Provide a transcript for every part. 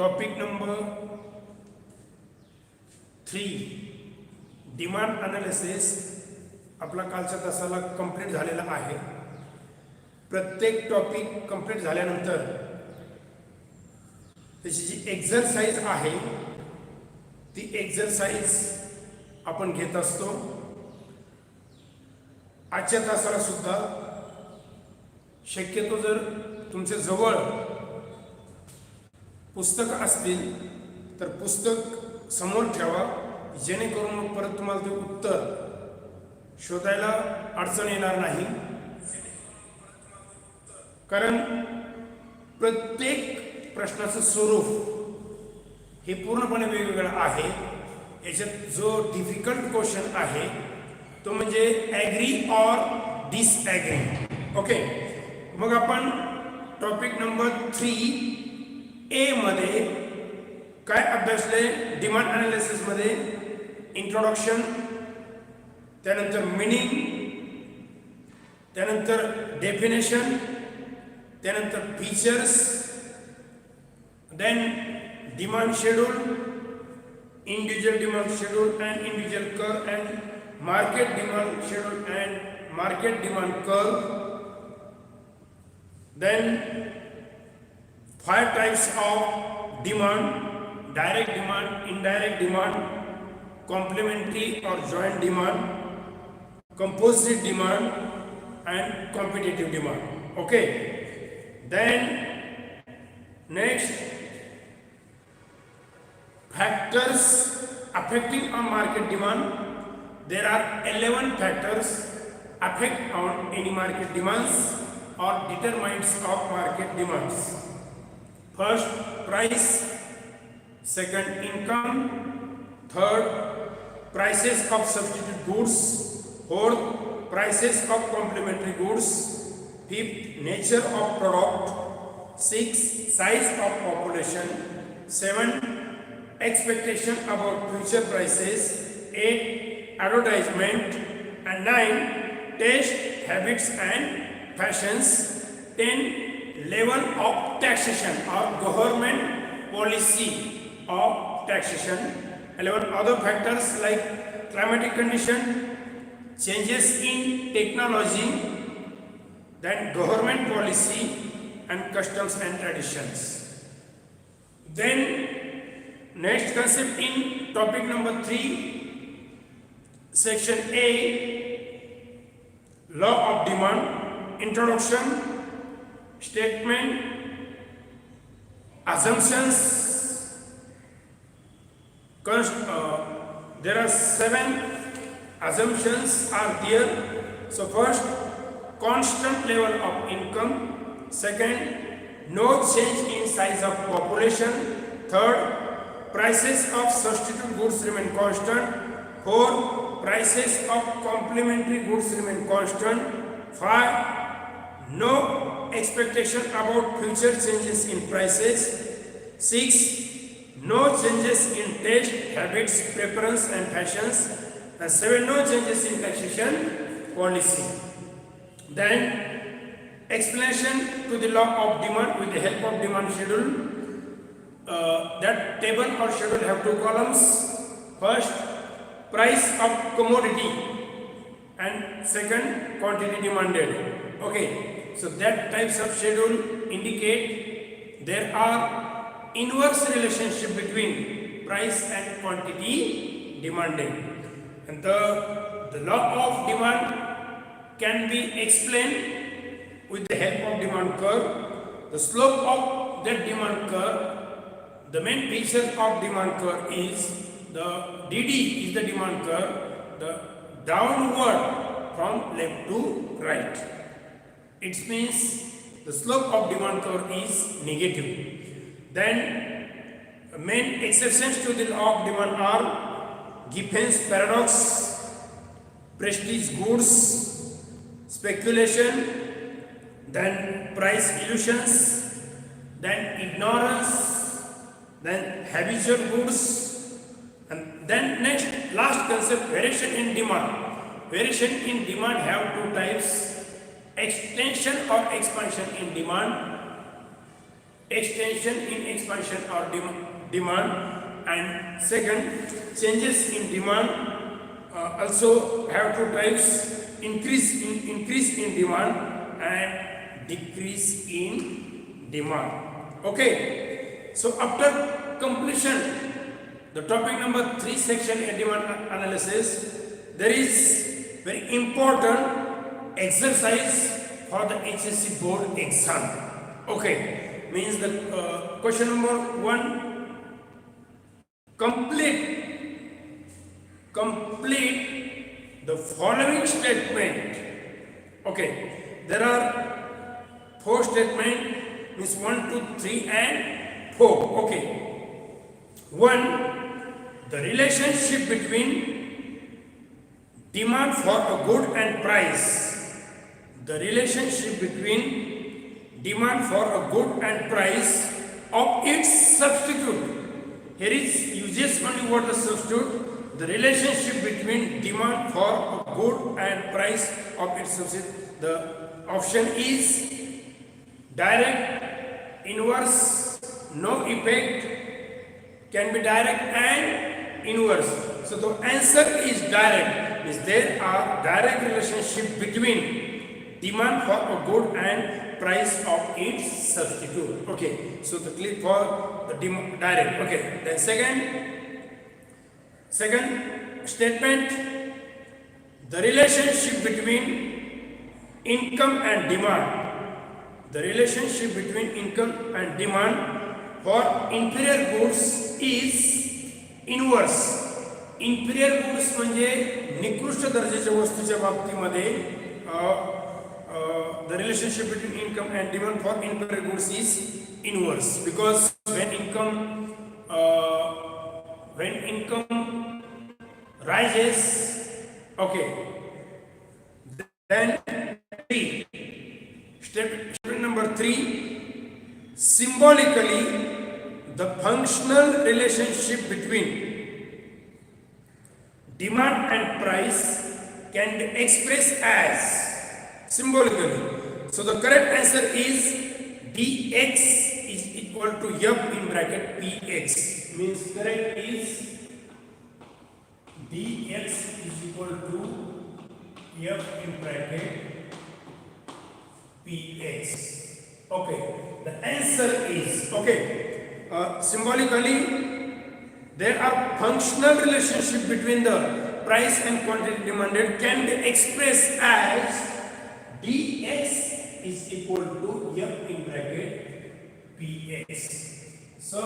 Topic number 3 demand analysis आपला कालच्या तासाला कंप्लीट झालेला आहे. प्रत्येक टॉपिक कंप्लीट झाल्यानंतर त्याची जी एक्सरसाइज आहे ती एक्सरसाइज आपण घेत असतो. आजच्या तासाला सुद्धा शक्यतो जर तुमच्या जवळ पुस्तक असतील तर पुस्तक समोर ठेवा, जेणेकरून मग परत तुम्हाला ते उत्तर शोधायला अडचण येणार नाही. कारण प्रत्येक प्रश्नाचं स्वरूप हे पूर्णपणे वेगवेगळं आहे. याच्यात जो डिफिकल्ट क्वेश्चन आहे तो म्हणजे ॲग्री ऑर डिसॲग्री. ओके, मग आपण टॉपिक नंबर 3A मध्ये काय अभ्यासले? डिमांड अनालिसिस मध्ये इंट्रोडक्शन, त्यानंतर मीनिंग, त्यानंतर डेफिनेशन, त्यानंतर features, then demand schedule, individual demand schedule and individual curve and market demand schedule and market demand curve. Then 5 types of demand: direct demand, indirect demand, complementary or joint demand, composite demand and competitive demand. Okay, then next, factors affecting on market demand. There are 11 factors affect on any market demands or determinants of market demands. First, price. Second, income. Third, prices of substitute goods. Fourth, prices of complementary goods. Fifth, nature of product. Sixth, size of population. Seven, expectation about future prices. Eight, advertisement. And nine, taste, habits and fashions. 10, level of taxation or government policy of taxation. 11, other factors like climatic condition, changes in technology, then government policy and customs and traditions. Then next concept in topic number 3, section A, law of demand. Introduction, statement, assumptions. There are 7 assumptions are there. So first, constant level of income. Second, no change in size of population. Third, prices of substitute goods remain constant. Fourth, prices of complementary goods remain constant. 5, no expectation about future changes in prices. 6, no changes in taste, habits, preference and fashions. And 7, no changes in taxation policy. Then explanation to the law of demand with the help of demand schedule. That table or schedule have 2 columns. First, price of commodity, and second, quantity demanded. Okay, so that types of schedule indicate there are inverse relationship between price and quantity demanded. And the law of demand can be explained with the help of demand curve. The slope of that demand curve, the main feature of demand curve is the DD is the demand curve, the downward from left to right. It means the slope of demand curve is negative. Then main exceptions to the law of demand are Gibbon's paradox, prestige goods, speculation, then price illusions, then ignorance, then habitual goods, and then next last concept, variation in demand. Variation in demand have 2 types: extension or expansion in demand. extension in expansion or demand, and second, changes in demand also have two types: increase in demand and decrease in demand. Okay, so after completion the topic number 3 section in demand analysis, there is very important exercise for the HSC board exam. Okay, means the question number 1, complete the following statement. Okay, there are 4 statements, means 1, 2, 3 and 4. Okay, 1, the relationship between demand for a good and price. The relationship between demand for a good and price of its substitute. Here is uses only what the substitute. The relationship between demand for a good and price of its substitute. The option is direct, inverse, no effect, can be direct and inverse. So the answer is direct, means there are direct relationship between demand for a good and price of its substitute. Okay, so the click for the direct. Okay, then second statement, the relationship between income and demand. The relationship between income and demand for inferior goods is inverse. Inferior goods म्हणजे निकृष्ट दर्जाच्या वस्तूच्या बाबतीमध्ये the relationship between income and demand for inferior goods is inverse, because when income rises, okay, then step number 3, symbolically the functional relationship between demand and price can be expressed as symbolically. So the correct answer is dx is equal to f in bracket px. Means correct is dx is equal to f in bracket px. Okay, the answer is okay. Symbolically, there are functional relationship between the price and quantity demanded can be expressed as dx is equal to f in bracket px. So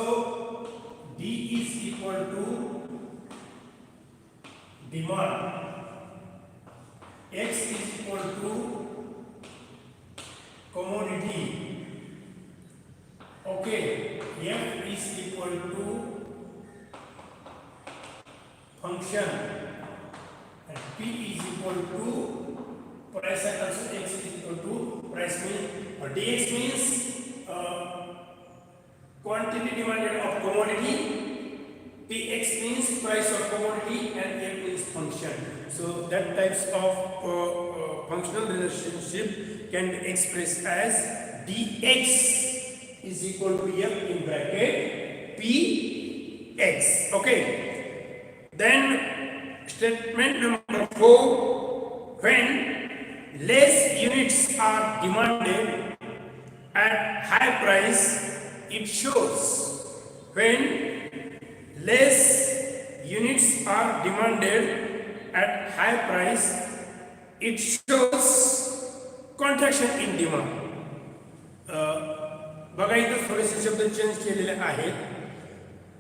d is equal to demand, x is equal to commodity, okay, f is equal to function, and p is equal to price, and also x is equal to price. Means dx means quantity demanded of commodity, px means price of commodity, and f means function. So that types of functional relationship can be expressed as dx is equal to f in bracket px. Okay. Then statement number 4, when less units are demanded at high price, it shows. When less units are demanded at high price, it shows contraction in demand. बघा इथं थोडेसे शब्द change केलेले आहेत.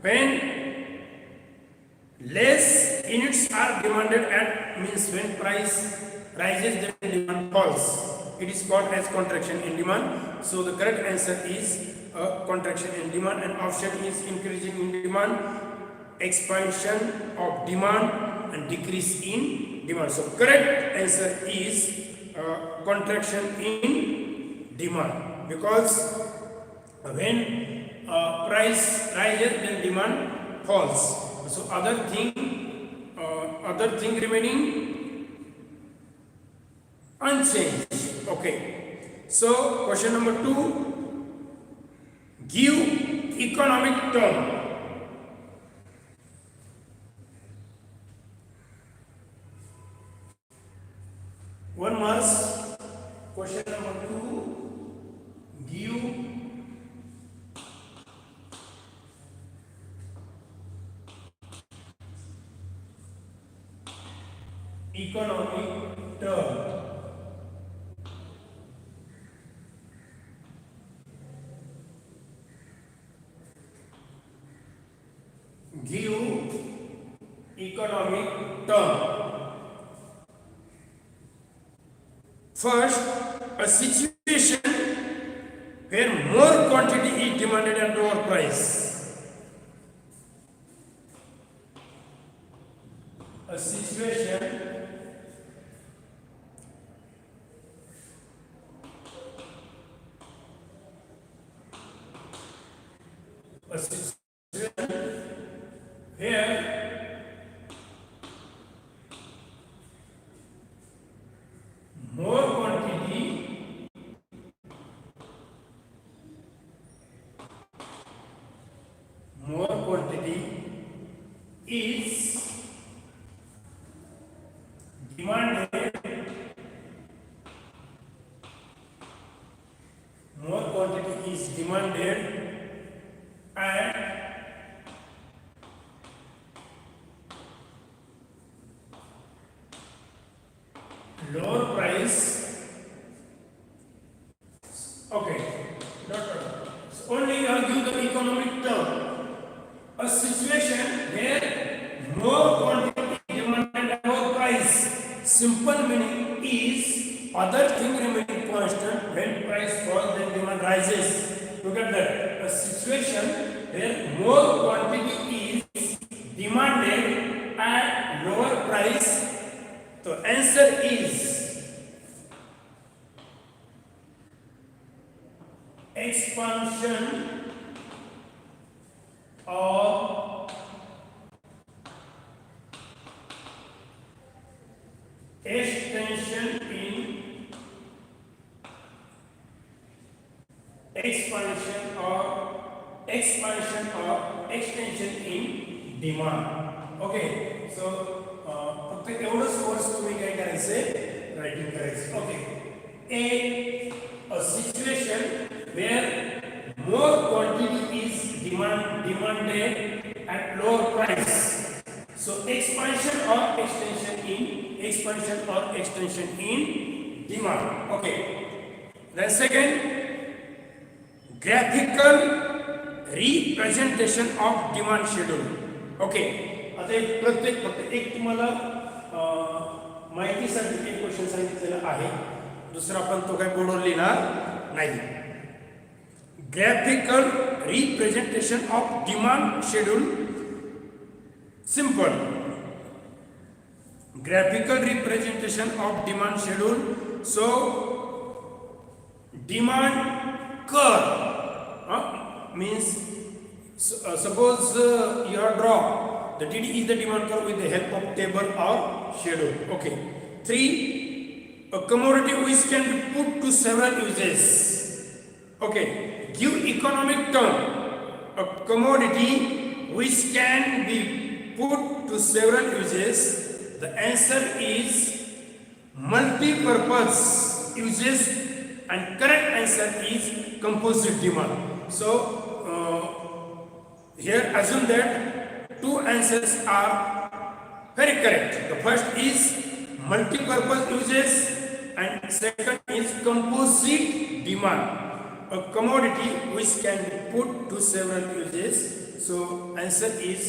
When less units are demanded at, means when price rises then demand falls. It is called as contraction in demand. So the correct answer is contraction in demand, and option is increasing in demand, expansion of demand, and decrease in demand. So correct answer is contraction in demand, because when price rises then demand falls. So other thing remaining unchanged. Okay, so question number 2, Give economic term. One marks. Question number 2. Give economic term. Give economic term. First, a situation where more quantity is demanded at lower price. A situation where more quantity is demanded, and lower price. Okay, so only you have given the economic term. A situation where more quantity demanded at lower price. Simple meaning is other thing remaining constant. When price falls, then demand rises. Look at that. A situation where more quantity is demanded at lower price. The answer is expansion or extension in extension in demand. Okay, so फक्त एवढंच course तुम्ही काय करायचे writing करायचं. Okay, a situation where more quantity is demanded at lower price. So expansion or extension in demand. Okay, then second, graphical representation of demand schedule. Okay, आता एक प्रत्येक फक्त एक तुम्हाला माहितीसाठी एक क्वेश्चन सांगितलेला आहे, दुसरा पण तो काय बोर्डवर लिहिणार नाही. Graphical representation of demand schedule. Simple, graphical representation of demand schedule. So demand curve means suppose you are draw the DD is the demand curve with the help of table or schedule. Okay. 3, a commodity which can be put to several uses. Okay, give economic term. A commodity which can be put to several uses. The answer is multi-purpose uses, and correct answer is composite demand. So here assume that two answers are very correct. The first is multi-purpose uses and second is composite demand. A commodity which can be put to several uses. So answer is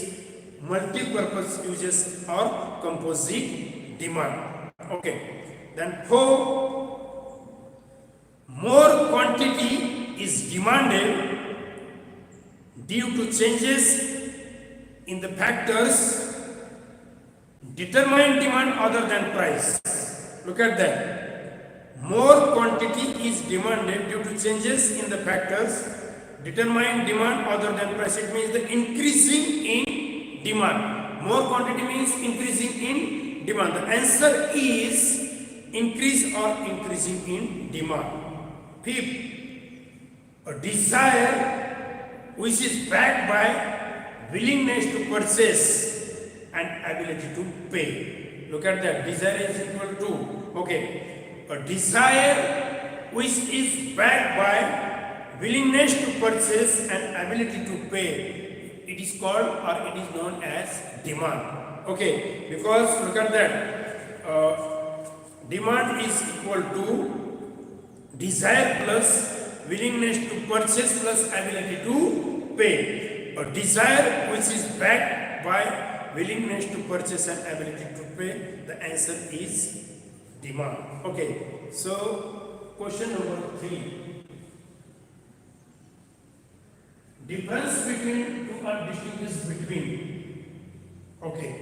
multi-purpose uses or composite demand. Okay. Then 4, more quantity is demanded due to changes in the factors determine demand other than price. Look at that. More quantity is demanded due to changes in the factors determine demand other than price. It means the increasing in demand. More quantity means increasing in demand. The answer is increase or increasing in demand. 5, a desire which is backed by willingness to purchase and ability to pay. Look at that. Desire is equal to, okay, a desire which is backed by willingness to purchase and ability to pay. It is called, or it is known as demand. Okay, because look at that. Demand is equal to desire plus willingness to purchase plus ability to pay. A desire which is backed by willingness to purchase and ability to pay, the answer is demand. Okay, so question number 3. Difference between two or distinguish between. Okay,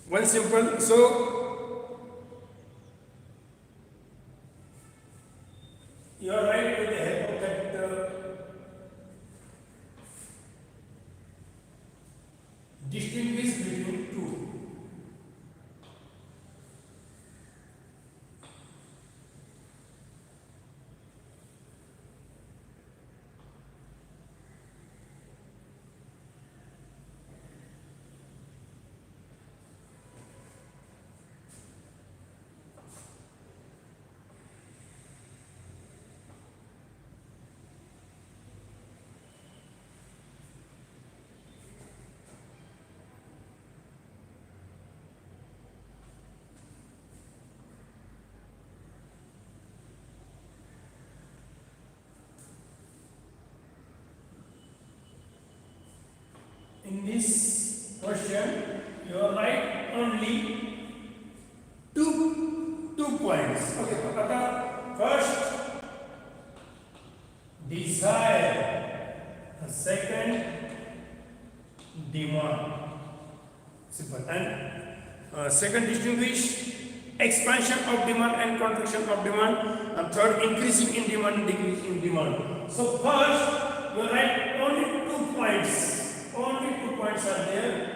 one simple. So you are right with the help of that distinguish between two. In this question, you are right only two points. Okay, first desire, second demand. Simple. And second distinguish expansion of demand and contraction of demand, and third increasing in demand and decreasing in demand. So first you are right only 2 points. Only 2 points are there.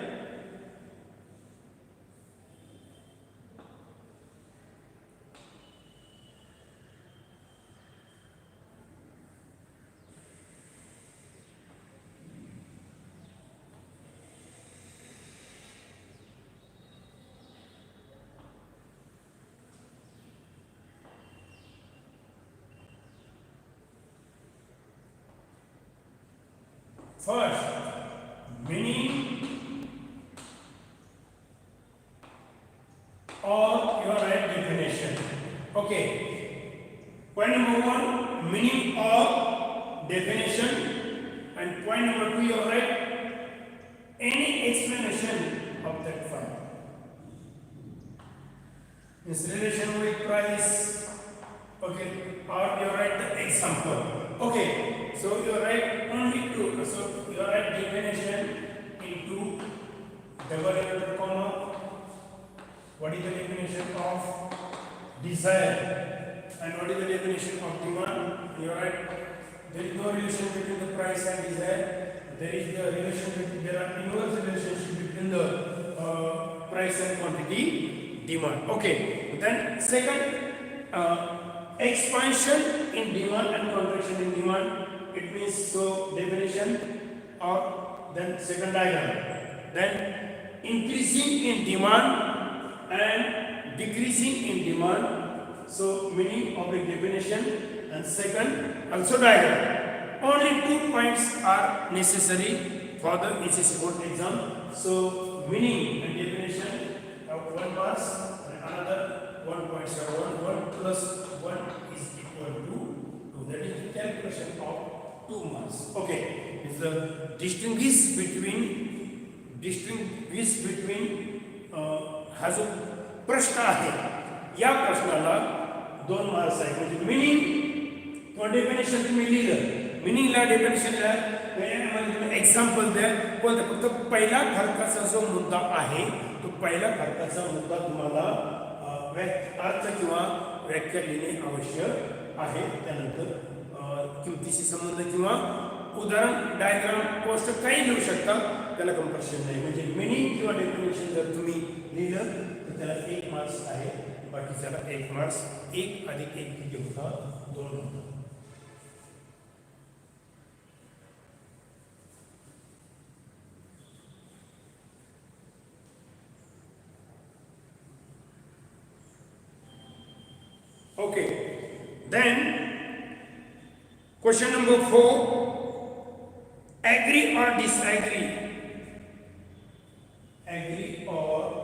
First, meaning or your right definition. Okay. Point number 1, meaning or definition, and point number 2, your right any explanation of that fund. This relation with price. Okay, or you write the example. Okay, so you write only 2. So you write definition into double inverted comma. What is the definition of desire and what is the definition of demand? You write there is no relation between the price and desire. There is the relation between, there are inverse relationship between the price and quantity demand. Okay, then second expansion in demand and contraction in demand. It means so definition or then second diagram. Then increasing in demand and decreasing in demand. So meaning of the definition and second also diagram. Only 2 points are necessary for the HSC board exam. So meaning and definition of 1 marks and another 1 point. So 1 plus 1 is equal to 2. That is the calculation of 2 marks. Okay. Is the distinguish between हा जो प्रश्न आहे या प्रश्नाला 2 marks आहे. म्हणजे meaning किंवा definition तुम्ही लिहिलं, मिनिंगला डेफिनेशनला तुम्ही एक्झाम्पल द्या. पण फक्त पहिला फरकाचा जो मुद्दा आहे तो पहिला फरकाचा मुद्दा तुम्हाला अर्थ किंवा व्याख्या लिहिणे आवश्यक आहे. त्यानंतर किमतीशी संबंध किंवा उदाहरण डायग्राम पोस्ट काही लिहू शकता, त्याला कंपल्शन नाही. म्हणजे मिनिंग किंवा डेफिनेशन जर तुम्ही लिहिलं तर त्याला 1 मार्क्स आहे, बाकीच्याला 1 मार्क्स. 1 अधिक 1 किती होता? 2 होता. Okay. Then question number 4, agree or disagree. Agree or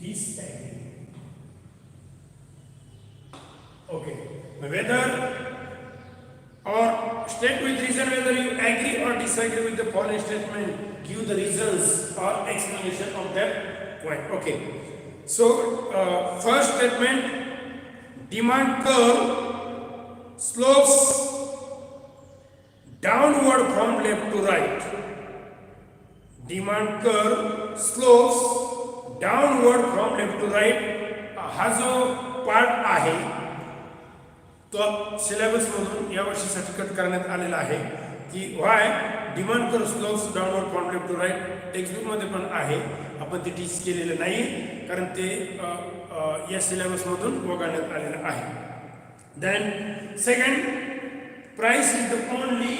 disagree. Okay. Whether or state with reason whether you agree or disagree with the following statement. Give the reasons or explanation of that point. Okay. So first statement, demand curve slopes downward from left to right. Demand curve slopes downward from left to right. हा जो part आहे तो syllabus मधून यावर्षीसाठी cut करण्यात आलेला आहे की why demand curve slopes downward from left to right. Textbook मध्ये पण आहे, आपण ते टीच केलेलं नाही कारण ते या सिलेबस मधून वगळण्यात आलेलं आहे. Then second, price is the only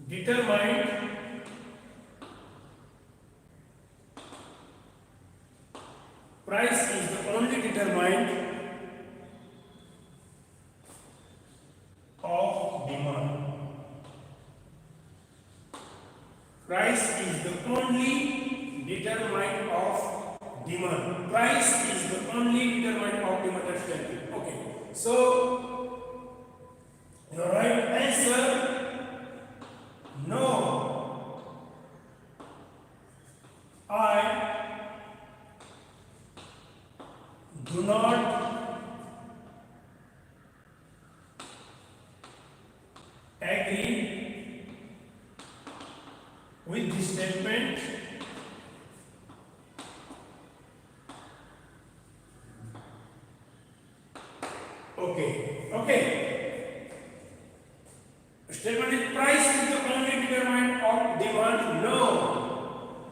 determined price is the only determined of demand. Price is the only determinant of demand. Price is the only determinant of demand. That's it. Okay. So your right answer, no. I do not agree with this statement. Okay. Statement is price is the only determinant of demand. No,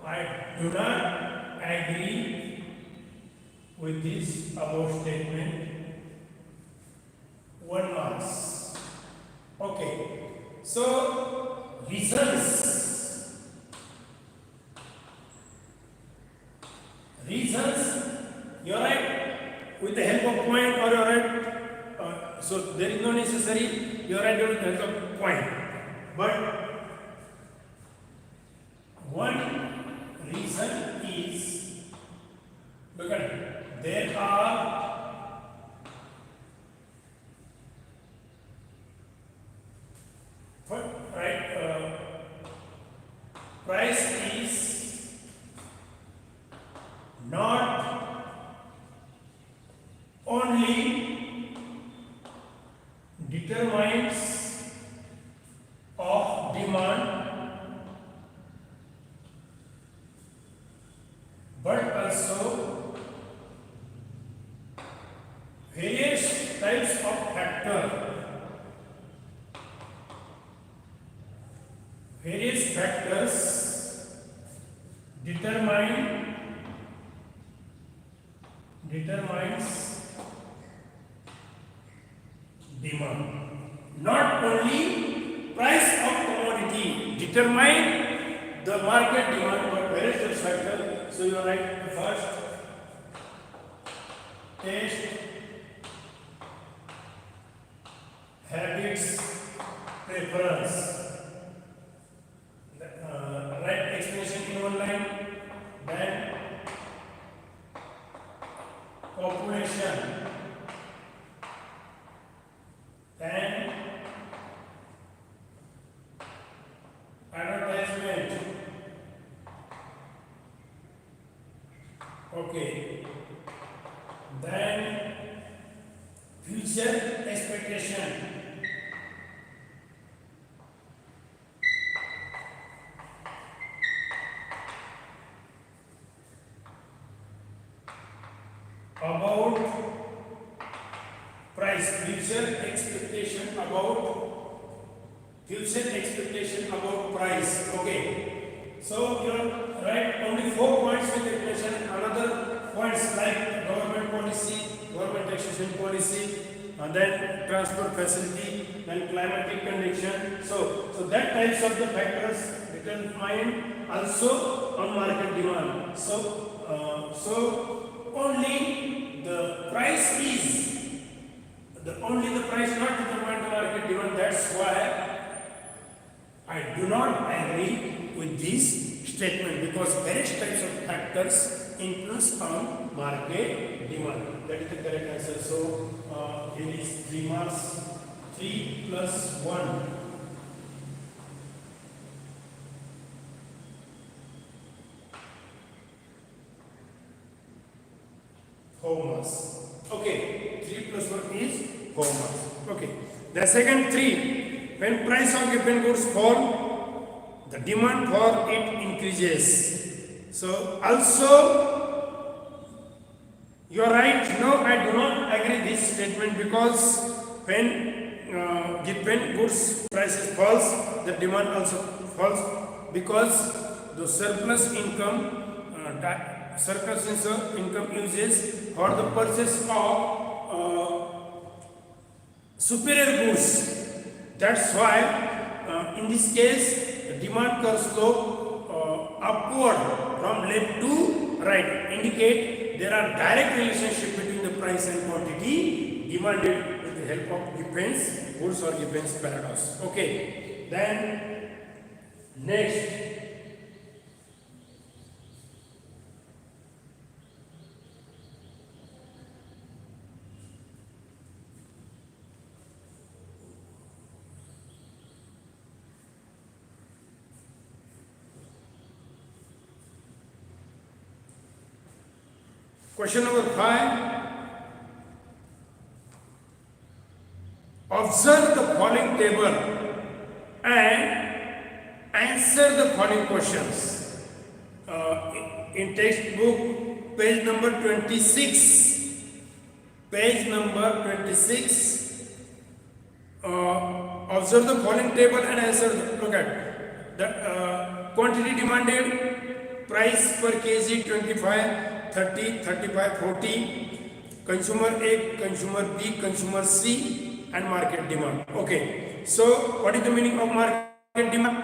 I do not agree with this above statement. 1 marks. Okay. So reasons. You're right with the help of point, or you're right. So there is no necessary. You're right with the help of point. But one reason is because there are price is not only determines of demand but also various types of various factors determines demand. Not only price of commodity determine the market demand, but various factors. So you are right. First, taste, habits, preference. Right explanation in one line. Then population. Then advertisement. Okay. Then future expectation. About price, future expectation about future expectation about price. Okay. So you are right. Only 4 points with explanation. Another points like government policy, government taxation policy, and then transport facility, then climatic condition. So that types of the factors determine also on market demand. So only the price is only the price not determined the market demand. That's why I do not agree with this statement, because various types of factors influence on market demand. That is the correct answer. So here is 3 marks. 3 plus 1. Okay, 3 plus 1 is 4 marks. Okay. The second 3, when price of given goods fall, the demand for it increases. So also you are right. No, I do not agree this statement, because when given goods prices falls, the demand also falls, because the surplus income uses for the purchase of superior goods. That's why in this case the demand curve slope upward from left to right indicate there are direct relationship between the price and quantity demanded with the help of Gibbons goods or Gibbons paradox. Okay, then next. Question number 5. Observe the following table and answer the following questions. In textbook, page number 26. Page number 26. Observe the following table and answer. Look at the quantity demanded, price per kg 25. 30, 35, 40, consumer A, consumer B, consumer C, and market demand. Okay, so what is the meaning of market demand?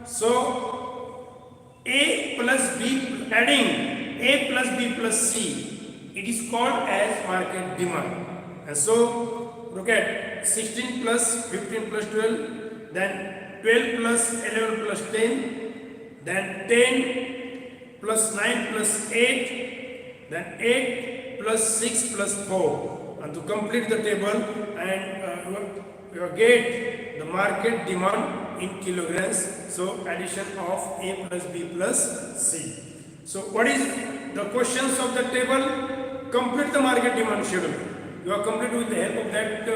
So A plus B, adding A plus B plus C, it is called as market demand. And so look at 16 plus 15 plus 12, then 12 plus 11 plus 10, then 10 plus 9 plus 8, then 8 plus 6 plus 4, and to complete the table, and you get the market demand in kilograms. So addition of A plus B plus C. So what is the questions of the table? Complete the market demand schedule. You are complete with the help of that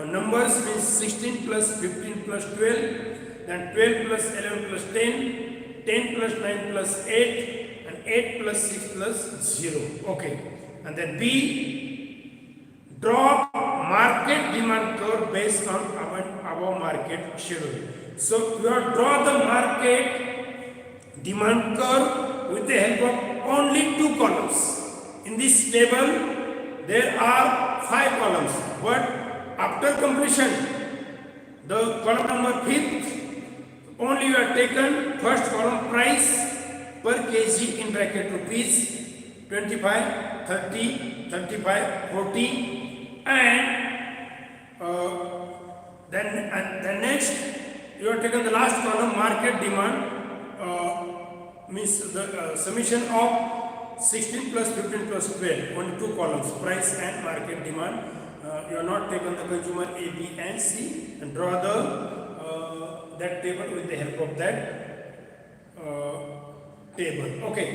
numbers, means 16 plus 15 plus 12, then 12 plus 11 plus 10, 10 plus 9 plus 8, 8 plus 6 plus 0. Okay. And then B, draw market demand curve based on our market schedule. So you have draw the market demand curve with the help of only 2 columns. In this table, there are 5 columns. But after completion, the column number 5th, only you have taken first column price per kg in bracket rupees 25, 30, 35, 40, and then next you have taken the last column market demand, means the summation of 16 plus 15 plus 12, only 2 columns, price and market demand. You have not taken the consumer A, B and C, and draw the that table with the help of that table. Okay.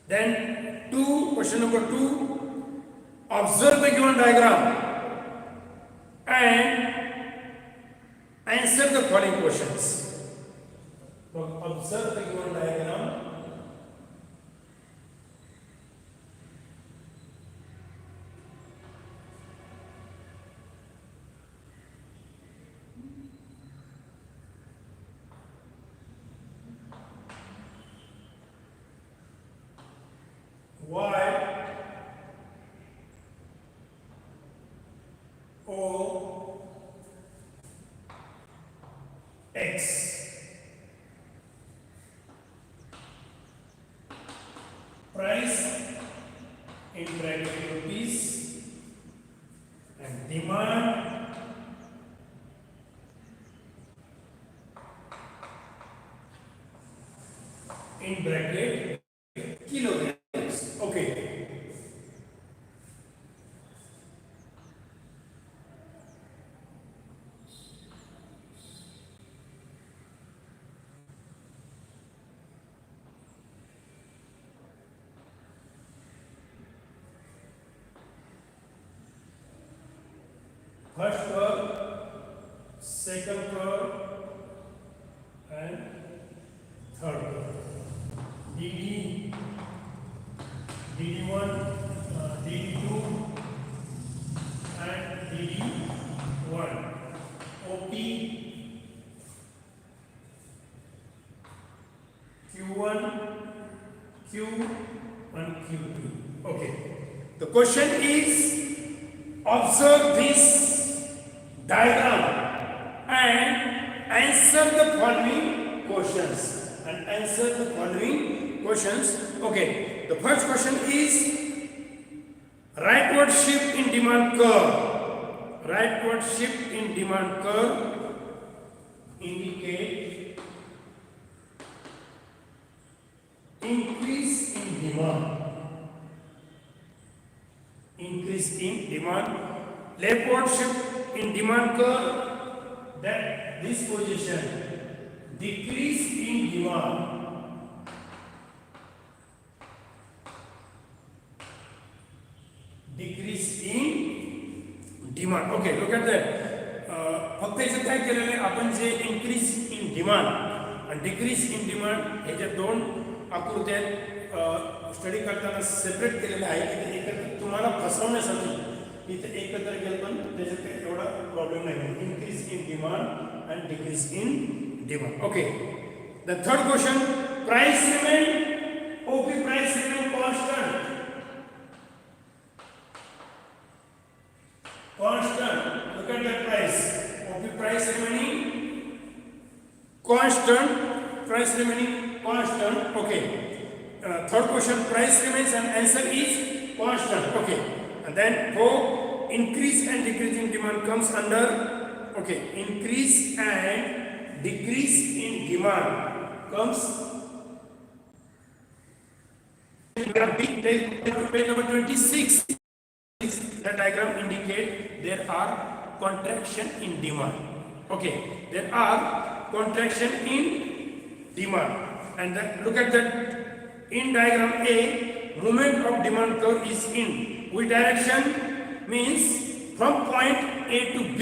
Then question number 2, observe the given diagram and answer the following questions. Observe the given diagram price in bracket rupees and demand in bracket kilograms. Okay. First curve, second curve, and third curve. DD, DD1, DD2, and DD1. OP, Q1, Q, and Q2. Okay. The question is, observe this diagram and answer the following questions. Okay, the first question is rightward shift in demand curve. Rightward shift in demand curve indicate increase in demand. Increase in demand. Leftward shift in demand curve, that this position, decrease in demand. Decrease in demand. Okay, look at that. फक्त इथे काय केलेलं आहे आपण जे increase in demand आणि decrease in demand हे जे दोन आकृत्या study करताना सेपरेट केलेले आहे इथे एकत्र तुम्हाला फसवण्यासाठी इथे एकत्र केलं पण त्याच्यात काही एवढा प्रॉब्लेम नाही. Increase in demand and decrease in demand. Okay, the third question, price remain, OP price remain constant. Constant. Look at that price. OP price remaining constant. Price remaining constant. Okay. Third question. Price remains and answer is constant. Okay. And then both increase and decrease in demand comes under. Okay. Increase and decrease in demand comes. Page number 26. The diagram indicate there are contraction in demand. Okay, there are contraction in demand, and then look at that. In diagram A, movement of demand curve is in which direction? Means from point A to B.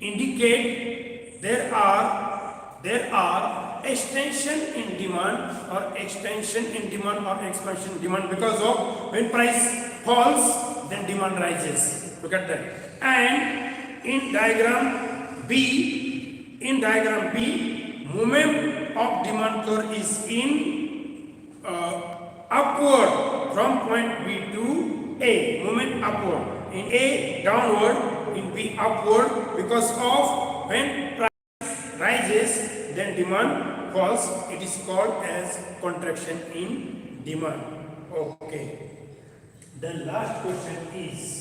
Indicate there are extension in demand or expansion in demand or expansion in demand because of when price falls then demand rises. Look at that. And in diagram B, movement of demand curve is in upward from point B to A. Movement upward. In A downward, in B upward because of when price rises then demand falls. It is called as contraction in demand. Okay. The last question is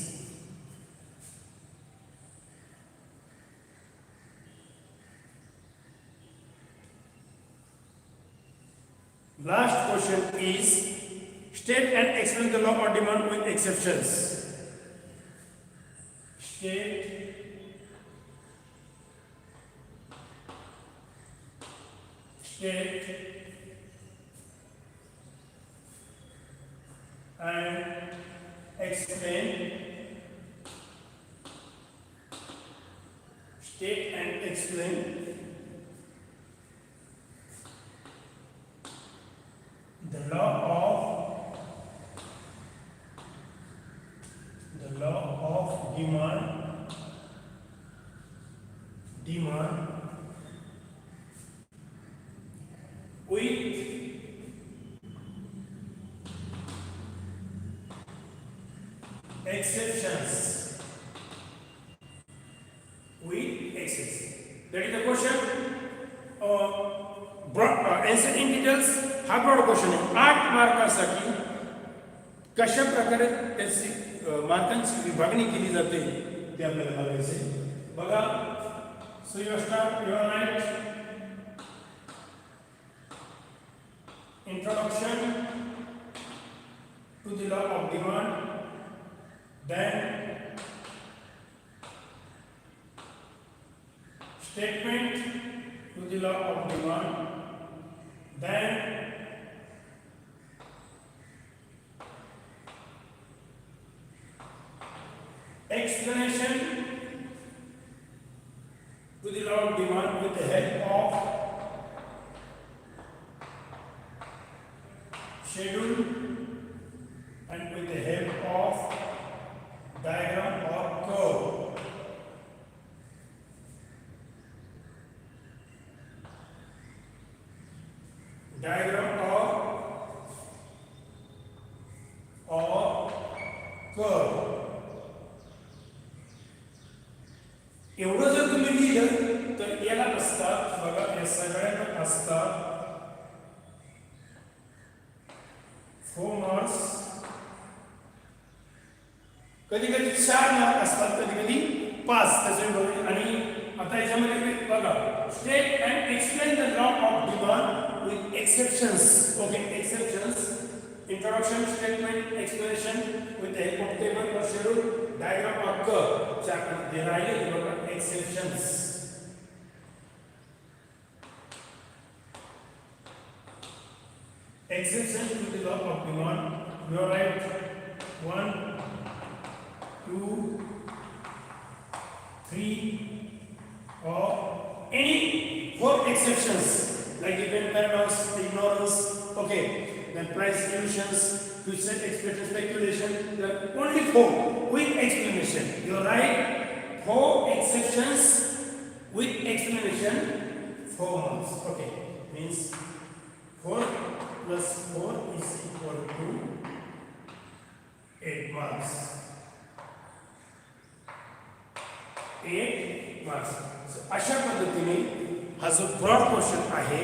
state and explain the law of demand with exceptions. State and explain. State and explain the law of demand with exceptions. That is the question. Answer in details. हा broad question आहे. 8 मार्कासाठी कशा प्रकारे त्याची मार्कांची विभागणी केली जाते ते आपल्याला बघायचे. बघा, so you start your right. Introduction to the law of demand, then statement to the law of demand, then explanation to the law of demand with the help of schedule and with the help of diagram or curve. Diagram or curve. एवढं जर तुम्ही लिहिलं तर याला असतात, बघा या सगळ्यांना असतात 4 मार्क्स, कधी कधी 4 मार्क असतात, कधी कधी 5. त्याच्यामुळे आणि आता याच्यामध्ये बघा, state and explain the law of demand with exceptions. Okay, exceptions, introduction, statement, explanation with the help of table और शेड्यूल, डायग्राम और कर्व. जे राहिले ते बघा exceptions. Exception to the law of demand. You are right. 1, 2, 3, or any 4 exceptions like event paradox, ignorance. Okay. Then price illusions, future expectation, speculation. There are only 4 with explanation. You are right. 4 exceptions with explanation. 4 marks. Okay. Means 4 plus 4 is equal to 8 marks. 8 marks. So, अशा पद्धतीने हा जो broad question आहे,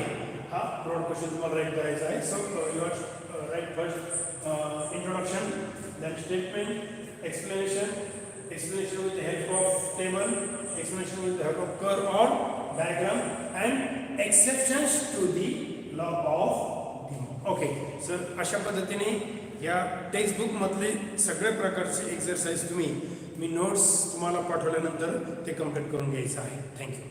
हा broad question तुम्हाला write करायचा आहे. So you are write first introduction, then statement, explanation, explanation with the help of table, explanation with the help of curve और diagram, and exceptions to the law of. Okay sir, अशा पद्धतीने या टेक्स्टबुकमधले सगळे प्रकारचे exercise तुम्ही मी notes तुम्हाला पाठवल्यानंतर ते complete करून घ्यायचं आहे. थँक्यू.